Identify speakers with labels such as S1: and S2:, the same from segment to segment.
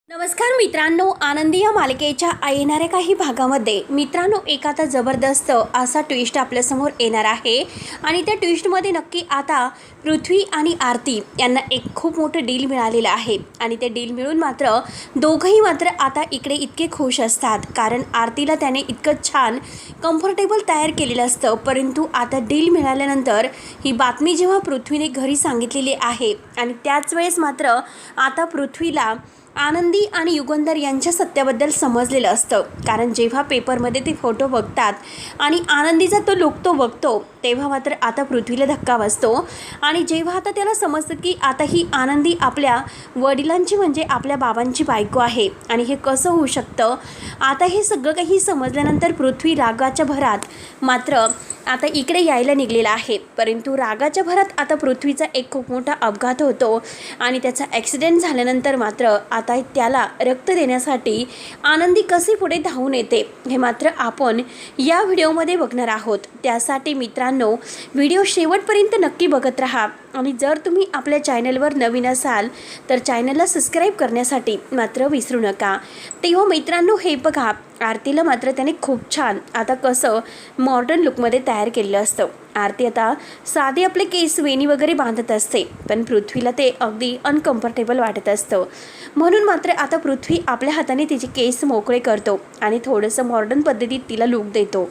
S1: नमस्कार मित्रांनो, आनंदी या मालिकेच्या येणाऱ्या काही भागामध्ये मित्रांनो एक आता जबरदस्त असा ट्विस्ट आपल्यासमोर येणार आहे आणि त्या ट्विस्टमध्ये नक्की आता पृथ्वी आणि आरती यांना एक खूप मोठं डील मिळालेलं आहे आणि ते डील मिळून मात्र दोघंही मात्र आता इकडे इतके खुश असतात कारण आरतीला त्याने इतकं छान कम्फर्टेबल तयार केलेलं असतं, परंतु आता डील मिळाल्यानंतर ही बातमी जेव्हा पृथ्वीने घरी सांगितलेली आहे आणि त्याच वेळेस मात्र आता पृथ्वीला आनंदी आणि युगंधर यांच्या सत्याबद्दल समजलेलं असतं कारण जेव्हा पेपरमध्ये ते फोटो बघतात आणि आनंदीचा तो लुक तो बघतो तेव्हा मात्र आता पृथ्वीला धक्का बसतो आणि जेव्हा आता त्याला समजतं की आता ही आनंदी आपल्या वडिलांची म्हणजे आपल्या बाबांची बायको आहे आणि हे कसं होऊ शकतं. आता हे सगळं काही समजल्यानंतर पृथ्वी रागाच्या भरात मात्र आता इकडे यायला निघलेला आहे, परंतु रागाच्या भरात आता पृथ्वीचा एक खूप मोठा अपघात होतो आणि त्याचा ॲक्सिडेंट झाल्यानंतर मात्र आता त्याला रक्त देण्यासाठी आनंदी कसे पुढे धावून येते हे मात्र आपण या व्हिडिओमध्ये बघणार आहोत. त्यासाठी मित्रांनो व्हिडिओ शेवटपर्यंत नक्की बघत राहा आणि जर तुम्ही आपल्या चॅनलवर नवीन असाल तर चॅनलला सबस्क्राईब करण्यासाठी मात्र विसरू नका. तेव्हा मित्रांनो हे बघा, आरतीला मात्र त्याने खूप छान आता कसं मॉडर्न लुकमध्ये तयार केलेलं असतं. आरती आता साधे आपले केस वेणी वगैरे बांधत असते, पण पृथ्वीला ते अगदी अनकम्फर्टेबल वाटत असतं. म्हणून मात्र आता पृथ्वी आपल्या हाताने तिचे केस मोकळे करतो आणि थोडंसं मॉडर्न पद्धतीत तिला लुक देतो.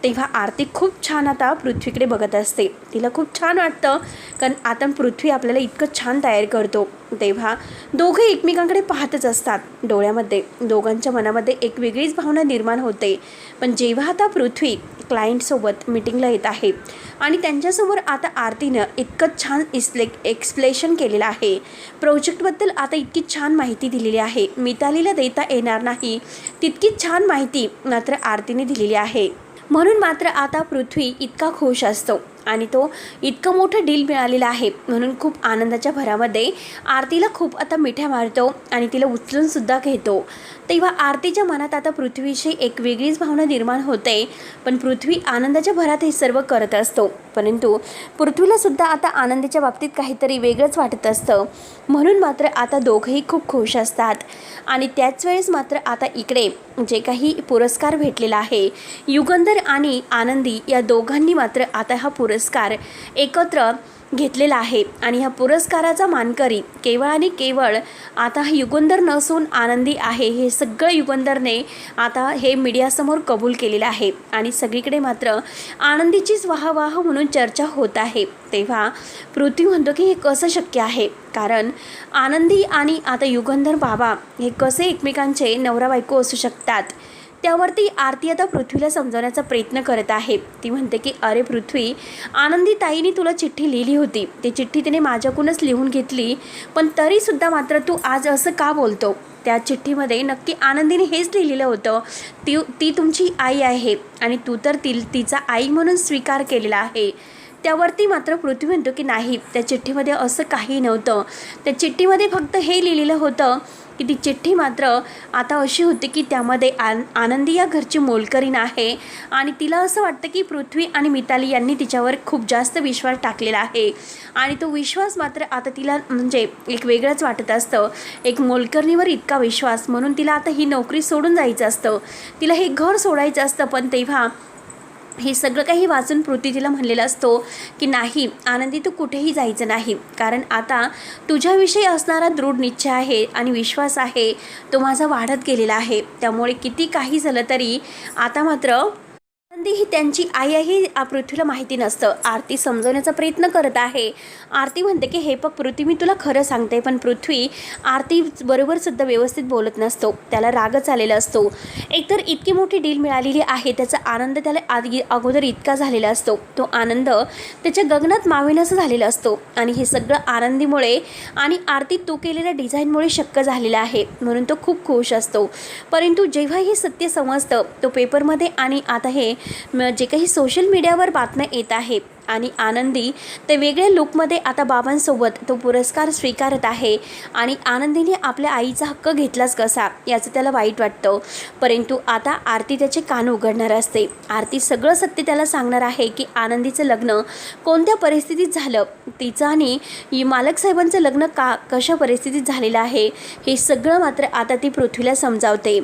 S1: तेव्हा आरती खूप छान आता पृथ्वीकडे बघत असते. तिला खूप छान वाटतं कारण आता पृथ्वी आपल्याला इतकं छान तयार करतो. तेव्हा दोघे एकमेकांकडे पाहतच असतात. डोळ्यामध्ये दोघांच्या मनामध्ये एक वेगळीच भावना निर्माण होते. पण जेव्हा आता पृथ्वी क्लायंटसोबत मीटिंगला येत आहे आणि त्यांच्यासमोर आता आरतीनं इतकं छान एक्सप्लेशन केलेलं आहे, प्रोजेक्टबद्दल आता इतकी छान माहिती दिलेली आहे, मितालीला देता येणार नाही तितकी छान माहिती मात्र आरतीने दिलेली आहे. म्हणून मात्र आता पृथ्वी इतका खुश असतो आणि तो इतकं मोठं डील मिळालेलं आहे म्हणून खूप आनंदाच्या भरामध्ये आरतीला खूप आता मिठ्या मारतो आणि तिला उचलूनसुद्धा घेतो. तेव्हा आरतीच्या मनात आता पृथ्वीविषयी एक वेगळीच भावना निर्माण होते. पण पृथ्वी आनंदाच्या भरात हे सर्व करत असतो, परंतु पृथ्वीलासुद्धा आता आनंदाच्या बाबतीत काहीतरी वेगळंच वाटत असतं. म्हणून मात्र आता दोघंही खूप खुश असतात आणि त्याच वेळेस मात्र आता इकडे जे काही पुरस्कार भेटलेला आहे युगंधर आणि आनंदी या दोघांनी मात्र आता हा पुरस्कार एकत्र घेतलेला आहे आणि ह्या पुरस्काराचा मानकरी केवळ आणि केवळ आता युगंधर नसून आनंदी आहे. हे सगळं युगंधरने आता हे मीडियासमोर कबूल केलेलं आहे आणि सगळीकडे मात्र आनंदीचीच वाहवाह म्हणून चर्चा होत आहे. तेव्हा पृथ्वी म्हणतो की हे कसं शक्य आहे, कारण आनंदी आणि आता युगंधर बाबा हे कसे एकमेकांचे नवरा बायको असू शकतात. त्यावरती आरती आता पृथ्वीला समजवण्याचा प्रयत्न करत आहे. ती म्हणते की अरे पृथ्वी, आनंदी ताईने तुला चिठ्ठी लिहिली होती, ती चिठ्ठी तिने माझ्याकडूनच लिहून घेतली, पण तरीसुद्धा मात्र तू आज असं का बोलतो. त्या चिठ्ठीमध्ये नक्की आनंदीने हेच लिहिलेलं होतं, ती तुमची आई आहे आणि तू तर तिचा आई म्हणून स्वीकार केलेला आहे. त्यावरती मात्र पृथ्वी म्हणतो की नाही, त्या चिठ्ठीमध्ये असं काही नव्हतं. त्या चिठ्ठीमध्ये फक्त हे लिहिलेलं होतं की ती चिठ्ठी मात्र आता अशी होती की त्यामध्ये आनंदी या घरची मोलकरीण आहे आणि तिला असं वाटतं की पृथ्वी आणि मिताली यांनी तिच्यावर खूप जास्त विश्वास टाकलेला आहे आणि तो विश्वास मात्र आता तिला म्हणजे एक वेगळंच वाटत असतं. एक मोलकरणीवर इतका विश्वास, म्हणून तिला आता ही नोकरी सोडून जायचं असतं, तिला हे घर सोडायचं असतं. पण तेव्हा हे सगळं काही वाचून पृथ्वी तिला म्हणलेलं असतो की नाही आनंदी, तू कुठेही जायचं नाही, कारण आता तुझ्याविषयी असणारा दृढ निश्चय आहे आणि विश्वास आहे तो माझा वाढत गेलेला आहे. त्यामुळे किती काही झालं तरी आता मात्र आनंदी ही त्यांची आई आहे पृथ्वीला माहिती नसतं. आरती समजवण्याचा प्रयत्न करत आहे. आरती म्हणते की हे बघ पृथ्वी, मी तुला खरं सांगते, पण पृथ्वी आरती बरोबर सुद्धा व्यवस्थित बोलत नसतो, त्याला रागच आलेला असतो. एकतर इतकी मोठी डील मिळालेली आहे, त्याचा आनंद त्याला अगोदर इतका झालेला असतो, तो आनंद त्याच्या गगनात मावेनासा झालेला असतो आणि हे सगळं आनंदीमुळे आणि आरती तू केलेल्या डिझाईनमुळे शक्य झालेलं आहे, म्हणून तो खूप खुश असतो. परंतु जेव्हा हे सत्य समजतं तो पेपरमध्ये आणि आता हे जे काही सोशल मीडियावर बातम्या येत आहे आणि आनंदी ते वेगळ्या लुकमध्ये आता बाबांसोबत तो पुरस्कार स्वीकारत आहे आणि आनंदीने आपल्या आईचा हक्क घेतलाच कसा याचं त्याला वाईट वाटतं. परंतु आता आरती त्याचे कान उघडणार असते. आरती सगळं सत्य त्याला सांगणार आहे की आनंदीचं लग्न कोणत्या परिस्थितीत झालं, तिचं आणि मालक साहेबांचं लग्न कशा परिस्थितीत झालेलं आहे हे सगळं मात्र आता ती पृथ्वीला समजावते.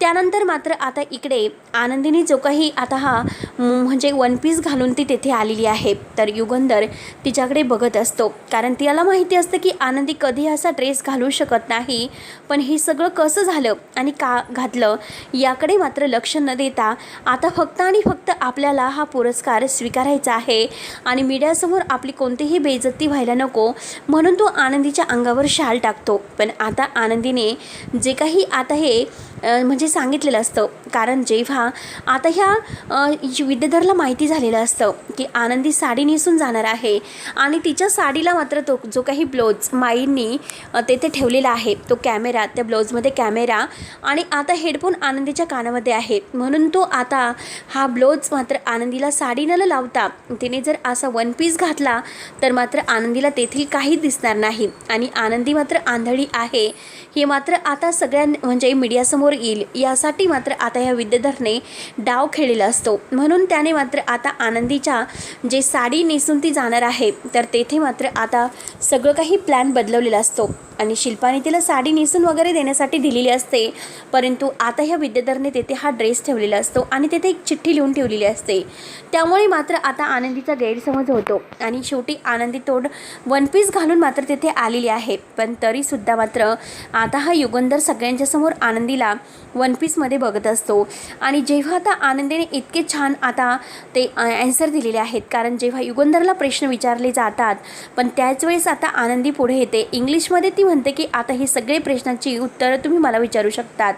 S1: त्यानंतर मात्र आता इकडे आनंदीने जो काही आता हा म्हणजे वन पीस घालून ती तेथे आलेली आहे. तर युगंधर तिच्याकडे बघत असतो कारण त्याला माहिती असतं की आनंदी कधी असा ड्रेस घालू शकत नाही. पण हे सगळं कसं झालं आणि का घातलं याकडे मात्र लक्ष न देता आता फक्त आणि फक्त आपल्याला हा पुरस्कार स्वीकारायचा आहे आणि मीडियासमोर आपली कोणतीही बेइज्जती व्हायला नको म्हणून तो आनंदीच्या अंगावर शाल टाकतो. पण आता आनंदीने जे काही आता हे म्हणजे सांगितलेलं असतं कारण जेव्हा आता ह्या विद्याधरला माहिती झालेलं असतं की आनंदी साडी नेसून जाणार आहे आणि तिच्या साडीला मात्र तो जो काही ब्लाऊज माईंनी तेथे ठेवलेला आहे तो कॅमेरा, त्या ब्लाऊजमध्ये कॅमेरा आणि आता हेडफोन आनंदीच्या कानामध्ये आहे म्हणून तो आता हा ब्लाऊज मात्र आनंदीला साडी न लावता तिने जर असा वन पीस घातला तर मात्र आनंदीला तेथील काही दिसणार नाही आणि आनंदी मात्र आंधळी आहे हे मात्र आता सगळ्या म्हणजे मीडियासमोर येईल यासाठी मात्र आता ह्या विद्याधरने डाव खेळलेला असतो. म्हणून त्याने मात्र आता आनंदीच्या जे साडी नेसून ती जाणार आहे तर तेथे मात्र आता सगळं काही प्लॅन बदलवलेला असतो आणि शिल्पाने तिला साडी नेसून वगैरे देण्यासाठी दिलेली असते. परंतु आता ह्या विद्याधरने तेथे हा ड्रेस ठेवलेला असतो आणि तेथे एक चिठ्ठी लिहून ठेवलेली असते. त्यामुळे मात्र आता आनंदीचा गैरसमज होतो आणि शेवटी आनंदी तोड वन पीस घालून मात्र तेथे आलेली आहे. पण तरीसुद्धा मात्र आता हा युगंधर सगळ्यांच्या समोर आनंदीला वन पीसमध्ये बघत असतो आणि जेव्हा आता आनंदीने इतके छान आता ते ॲन्सर दिलेले आहेत कारण जेव्हा युगंधरला प्रश्न विचारले जातात पण त्याच वेळेस आता आनंदी पुढे येते. इंग्लिशमध्ये ती म्हणते की आता ही सगळे प्रश्नांची उत्तरं तुम्ही मला विचारू शकतात,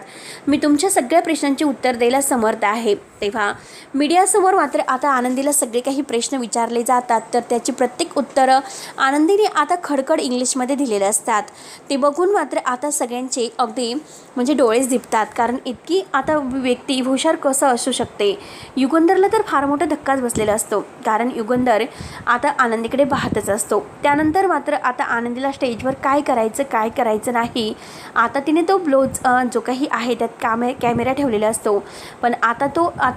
S1: मी तुमच्या सगळ्या प्रश्नांची उत्तर द्यायला समर्थ आहे. तेव्हा मीडियासमोर मात्र आता आनंदीला सगळे काही प्रश्न विचारले जातात तर त्याची प्रत्येक उत्तरं आनंदीने आता खडखड इंग्लिशमध्ये दिलेले असतात. ते बघून मात्र आता सगळ्यांचे अगदी म्हणजे डोळेच दिपतात कारण इतकी आता व्यक्ती हुशार कसं असू शकते. युगंधरला तर फार मोठा धक्काच बसलेला असतो कारण युगंधर आता आनंदीकडे पाहतच असतो. त्यानंतर मात्र आता आनंदीला स्टेजवर काय करायचं नाही आता तिने तो ब्लाऊज जो काही आहे त्यात कॅमेरा ठेवलेला असतो पण आता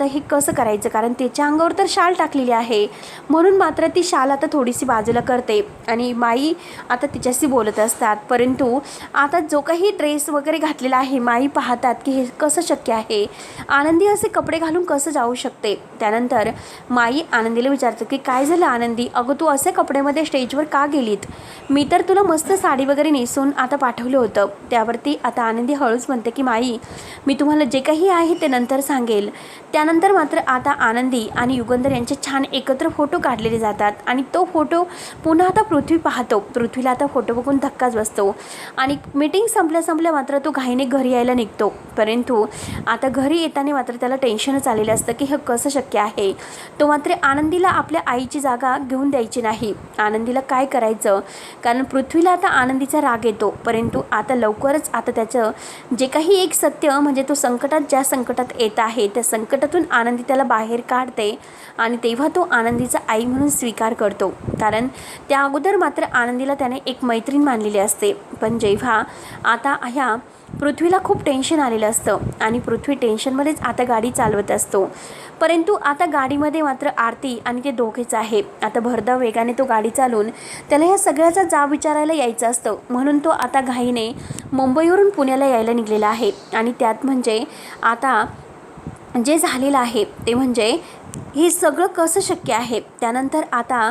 S1: हे कसं करायचं कारण त्याच्या अंगावर तर शाल टाकलेली आहे म्हणून मात्र ती शाल आता थोडीशी बाजूला करते आणि माई आता तिच्याशी बोलत असतात. परंतु आता जो काही ड्रेस वगैरे घातलेला आहे माई पाहतात की हे कसं शक्य आहे, आनंदी असे कपडे घालून कसं जाऊ शकते. त्यानंतर माई आनंदीला विचारते की काय झालं आनंदी, अगं तू असे कपड्यामध्ये स्टेजवर का गेलीत, मी तर तुला मस्त साडी वगैरे नेसून आता पाठवलं होतं. त्यावरती आता आनंदी हळूच म्हणते की माई मी तुम्हाला जे काही आहे ते नंतर सांगेल. त्यानंतर मात्र आता आनंदी आणि युगंधर यांचे छान एकत्र फोटो काढलेले जातात आणि तो फोटो पुन्हा आता पृथ्वी पाहतो. पृथ्वीला आता फोटो बघून धक्काच बसतो आणि मीटिंग संपल्या मात्र तो घाईने घरी यायला निघतो. परंतु आता घरी येताना मात्र त्याला टेन्शनच आलेलं असतं की हे कसं शक्य आहे. तो मात्र आनंदीला आपल्या आईची जागा घेऊन द्यायची नाही. आनंदीला काय करायचं कारण पृथ्वीला आता आनंदीचा राग येतो. परंतु आता लवकरच आता त्याचं जे काही एक सत्य म्हणजे तो ज्या संकटात येत आहे त्या संकटातून आनंदी त्याला बाहेर काढते आणि तेव्हा तो आनंदीचा आई म्हणून स्वीकार करतो. कारण त्या अगोदर मात्र आनंदीला त्याने एक मैत्रीण मानलेली असते. पण जेव्हा आता ह्या पृथ्वीला खूप टेन्शन आलेलं असतं आणि पृथ्वी टेन्शनमध्येच आता गाडी चालवत असतो. परंतु आता गाडीमध्ये मात्र आरती आणि ते दोघेच आहे. आता भरधाव वेगाने तो गाडी चालवून त्याला ह्या सगळ्याचा जाब विचारायला यायचं असतं म्हणून तो आता घाईने मुंबईवरून पुण्याला यायला निघलेला आहे. आणि त्यात म्हणजे आता जे झालेलं आहे ते म्हणजे हे सगळं कसं शक्य आहे. त्यानंतर आता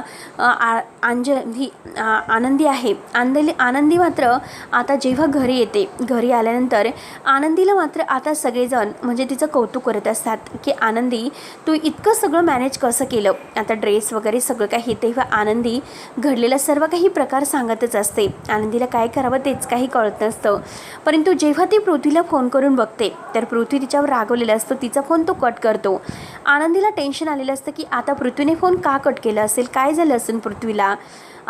S1: आनंदी आहे आनंदी मात्र आता जेव्हा घरी येते घरी आल्यानंतर आनंदीला मात्र आता सगळेजण म्हणजे तिचं कौतुक करत असतात की आनंदी तू इतकं सगळं मॅनेज कसं केलं. आता ड्रेस वगैरे सगळं काही तेव्हा आनंदी घडलेला सर्व काही प्रकार सांगतच असते. आनंदीला काय करावं तेच काही कळत नसतं. परंतु जेव्हा ती पृथ्वीला फोन करून बघते तर पृथ्वी तिच्यावर रागवलेला असतो. तिचा फोन तो कट करतो. आनंदीला टेन्शन आलेलं असतं की आता पृथ्वीने फोन का कट केला असेल, काय झालं असेल पृथ्वीला.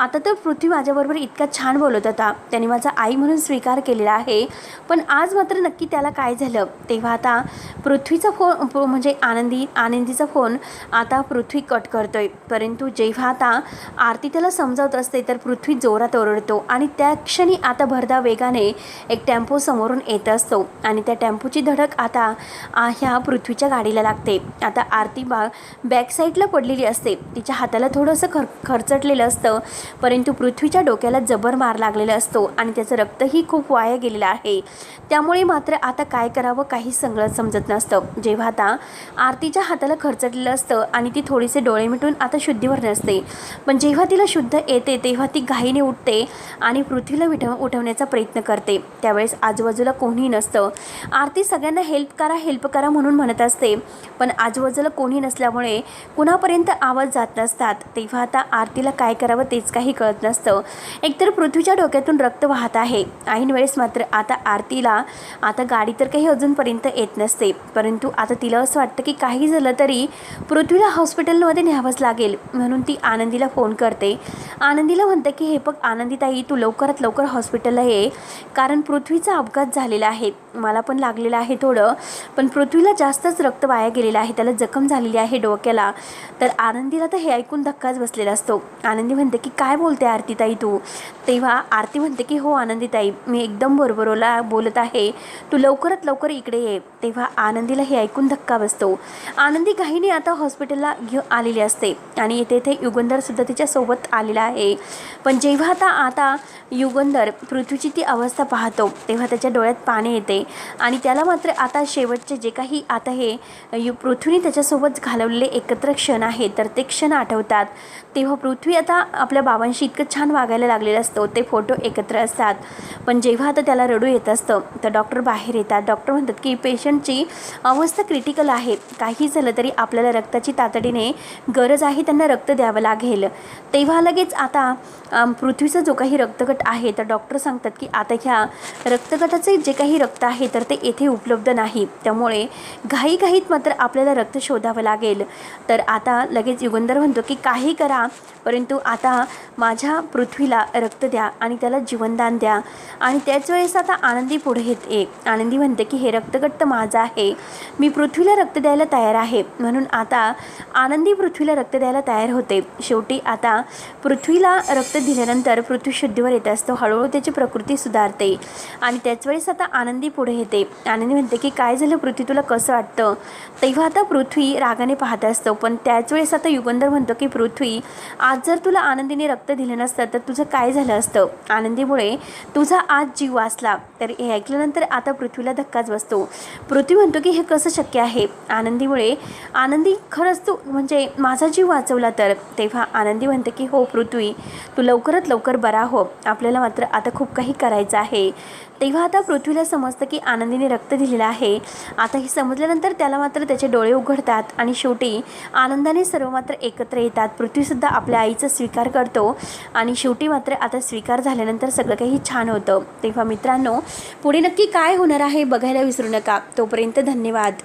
S1: आता तर पृथ्वी माझ्याबरोबर इतका छान बोलत होता, त्याने माझा आई म्हणून स्वीकार केलेला आहे, पण आज मात्र नक्की त्याला काय झालं. तेव्हा आता पृथ्वीचा फोन म्हणजे आनंदीचा फोन आता पृथ्वी कट करतोय. परंतु जेव्हा आता आरती त्याला समजावत असते तर पृथ्वी जोरात ओरडतो आणि त्या क्षणी आता भरधाव वेगाने एक टेम्पो समोरून येत असतो आणि त्या टेम्पोची धडक आता ह्या पृथ्वीच्या गाडीला लागते. आता आरती बॅक साईडला पडलेली असते, तिच्या हाताला थोडंसं खरचटलेलं असतं, परंतु पृथ्वीच्या डोक्याला जबर मार लागलेला असतो आणि त्याचं रक्तही खूप वाया गेलेलं आहे. त्यामुळे मात्र आता काय करावं काही समजत नसतं. जेव्हा आता आरतीच्या हाताला खरचटलेलं असतं आणि ती थोडीसे डोळे मिटून आता शुद्धीवर नसते, पण जेव्हा तिला शुद्ध येते तेव्हा ती घाईने उठते आणि पृथ्वीला उठवण्याचा प्रयत्न करते. त्यावेळेस आजूबाजूला कोणीही नसतं. आरती सगळ्यांना हेल्प करा म्हणून म्हणत असते, पण आजूबाजूला कोणी नसल्यामुळे कुणापर्यंत आवाज जात नसतात. तेव्हा आता आरतीला काय करावं तेच काही कळत नसतं. एकतर पृथ्वीच्या डोक्यातून रक्त वाहत आहे. ऐन वेळेस मात्र आता आरतीला आता गाडी तर काही अजूनपर्यंत येत नसते, परंतु आता तिला असं वाटतं की काही झालं तरी पृथ्वीला हॉस्पिटलमध्ये न्यावंच लागेल. म्हणून ती आनंदीला फोन करते. आनंदीला म्हणते की हे बघ आनंदीताई, तू लवकरात लवकर हॉस्पिटलला ये, कारण पृथ्वीचा अपघात झालेला आहे. मला पण लागलेलं आहे थोडं, पण पृथ्वीला जास्तच रक्त वाया गेलेलं आहे, त्याला जखम झालेली आहे डोक्याला. तर आनंदीला तर हे ऐकून धक्काच बसलेला असतो. आनंदी म्हणते की काय बोलते आरतीताई तू. तेव्हा आरती म्हणते की हो आनंदीताई, मी एकदम बरोबरला बोलत आहे, तू लवकरात लवकर इकडे ये. तेव्हा आनंदीला हे ऐकून धक्का बसतो. आनंदी घाईने आता हॉस्पिटलला आलेली असते आणि तेथे युगंधरसुद्धा तिच्यासोबत आलेला आहे. पण जेव्हा आता युगंधर पृथ्वीची ती अवस्था पाहतो तेव्हा त्याच्या डोळ्यात पाणी येते आणि त्याला मात्र आता शेवटचे जे काही आता हे पृथ्वीने त्याच्यासोबत घालवलेले एकत्र क्षण आहे तर ते क्षण आठवतात. तेव्हा पृथ्वी आता आपल्या बाबांशी इतकं छान वागायला लागलेलं असतो, ते फोटो एकत्र असतात. पण जेव्हा आता त्याला रडू येत असतं तर डॉक्टर बाहेर येतात. डॉक्टर म्हणतात की पेशंटची अवस्था क्रिटिकल आहे, काही झालं तरी आपल्याला रक्ताची तातडीने गरज आहे, त्यांना रक्त द्यावं लागेल. तेव्हा लगेच आता पृथ्वीचा जो काही रक्तगट आहे तर डॉक्टर सांगतात की आता ह्या रक्तगटाचे जे काही रक्त आहे तर ते येथे उपलब्ध नाही, त्यामुळे घाईघाईत मात्र आपल्याला रक्त शोधावं लागेल. तर आता लगेच युगंधर म्हणतो की काही करा, परंतु आता माझ्या पृथ्वीला रक्त द्या आणि त्याला जीवनदान द्या. आणि त्याच वेळेस आता आनंदी पुढे येते. आनंदी म्हणते की हे रक्तगट तर माझं आहे, मी पृथ्वीला रक्त द्यायला तयार आहे. म्हणून आता आनंदी पृथ्वीला रक्त द्यायला तयार होते. शेवटी आता पृथ्वीला रक्त दिल्यानंतर पृथ्वी शुद्धीवर येत असतो, हळूहळू त्याची प्रकृती सुधारते आणि त्याच वेळेस आता आनंदी पुढे येते. आनंदी म्हणते की काय झालं पृथ्वी, तुला कसं वाटतं. तेव्हा आता पृथ्वी रागाने पाहत असतो. पण त्याच वेळेस आता युगंधर म्हणतो की पृथ्वी, आज जर तुला आनंदीने रक्त दिलं नसतं तर तुझं काय झालं असतं. आनंदीमुळे तुझा आज जीव वाचला. तर हे ऐकल्यानंतर आता पृथ्वीला धक्काच बसतो. पृथ्वी म्हणतो की हे कसं शक्य आहे, आनंदी खरंच तू म्हणजे माझा जीव वाचवला तर. तेव्हा आनंदी म्हणते की हो पृथ्वी, तू लवकरात लवकर बरा हो, आपल्याला मात्र आता खूप काही करायचं आहे. तेव्हा आता पृथ्वीला समजतं की आनंदीने रक्त दिलेलं आहे. आता हे समजल्यानंतर त्याला मात्र त्याचे डोळे उघडतात आणि शेवटी आनंदाने सर्व मात्र एकत्र येतात. पृथ्वीसुद्धा आपल्या आईचा स्वीकार करतो आणि शेवटी मात्र आता स्वीकार झाल्यानंतर सगळं काही छान होतं. तेव्हा मित्रांनो, पुढे नक्की काय होणार आहे बघायला विसरू नका. तोपर्यंत धन्यवाद.